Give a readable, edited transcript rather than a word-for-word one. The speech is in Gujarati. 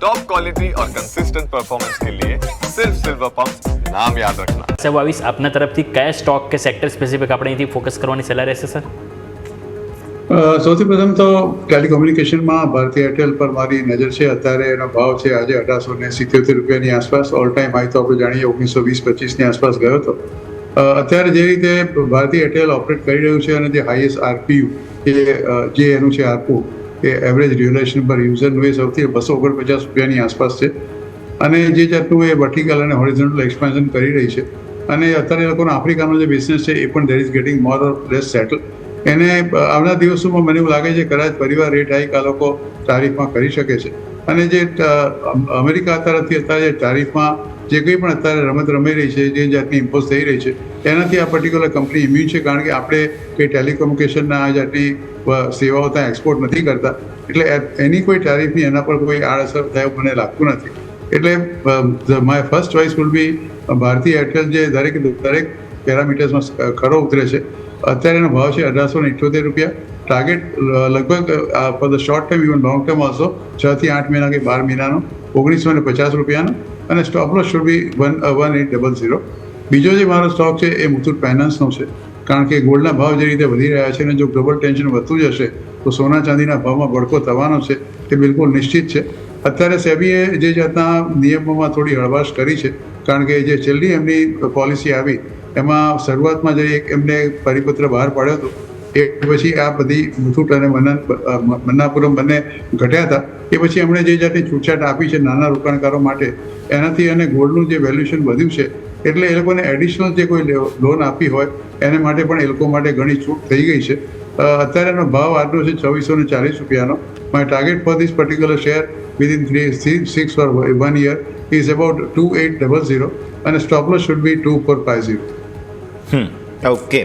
टॉप क्वालिटी और कंसिस्टेंट परफॉर्मेंस के लिए सिर्फ सिल्वर पंप नाम याद रखना। 22 આપના તરફથી કયા સ્ટોક કે સેક્ટર સ્પેસિફિક આપણે અહીંથી ફોકસ કરવાની સલાહ રહેશે સર? સૌથી પ્રથમ તો ટેલિકોમ્યુનિકેશનમાં ભારતી એરટેલ પર મારી નજર છે. અત્યારે એનો ભાવ છે આજે 1877 રૂપિયાની આસપાસ. ઓલ ટાઈમ હાઈ તો આપણે જાણીએ 1920-25ની આસપાસ ગયો હતો. અત્યારે જે રીતે ભારતી એરટેલ ઓપરેટ કરી રહ્યું છે અને જે હાઈએસ્ટ આરપીયુ જે એનું છે આરપુ એ એવરેજ રિઝોલ્યુશન પર યુઝરનું એ સૌથી 249 રૂપિયાની આસપાસ છે. અને જે જાતનું એ વર્ટિકલ અને હોરિઝોન્ટલ એક્સપાન્શન કરી રહી છે અને અત્યારે એ લોકોનો આફ્રિકાનો જે બિઝનેસ છે એ પણ there is getting more or less settle. એને આવનાર દિવસોમાં મને એવું લાગે છે કદાચ પરિવાર રેટ હાઈક આ લોકો તારીફમાં કરી શકે છે. અને જે અમેરિકા તરફથી અત્યારે જે તારીફમાં જે કંઈ પણ અત્યારે રમત રમાઈ રહી છે, જે જાતની ઇમ્પોઝ થઈ રહી છે એનાથી આ પર્ટિક્યુલર કંપની ઇમ્યુન છે. કારણ કે આપણે કંઈ ટેલિકોમ્યુનિકેશનના આ જાતની સેવાઓ ત્યાં એક્સપોર્ટ નથી કરતા, એટલે એની કોઈ તારીફની એના પર કોઈ આડઅસર થાય મને લાગતું નથી. એટલે my first choice will be Bharti Airtel, જે દરેક પેરામીટર્સમાં ખરો ઉતરે છે. અત્યારે એનો ભાવ છે 1878 રૂપિયા. ટાર્ગેટ લગભગ for the short term even long term also 6 થી 8 મહિના કે 12 મહિનાનો 1950 રૂપિયાનો. અને સ્ટોપ લોસ શુડ બી 1800. બીજો જે મારો સ્ટોક છે એ મુથુટ ફાઇનાન્સનો છે. કારણ કે ગોલ્ડના ભાવ જે રીતે વધી રહ્યા છે અને જો ગ્લોબલ ટેન્શન વધતું જશે તો સોના ચાંદીના ભાવમાં ભડકો થવાનો છે તે બિલકુલ નિશ્ચિત છે. અત્યારે સેબીએ જે જાતના નિયમોમાં થોડી હળવાશ કરી છે, કારણ કે જે છેલ્લી એમની પોલિસી આવી એમાં શરૂઆતમાં જે એમને પરિપત્ર બહાર પાડ્યો હતો એ પછી આ બધી મુથુટ અને મન્નાપુરમ બંને ઘટ્યા હતા. એ પછી એમણે જે જાતની છૂટછાટ આપી છે નાના રોકાણકારો માટે, એનાથી અને ગોલ્ડનું જે વેલ્યુએશન વધ્યું છે એટલે એ લોકોને એડિશનલ જે કોઈ લોન આપી હોય એને માટે પણ એ લોકો માટે ઘણી છૂટ થઈ ગઈ છે. અત્યારે એનો ભાવ આજનો છે 2440 રૂપિયાનો. My target for this particular share within 6 or 1 year is about 2800 and stop loss should be 2450. Okay.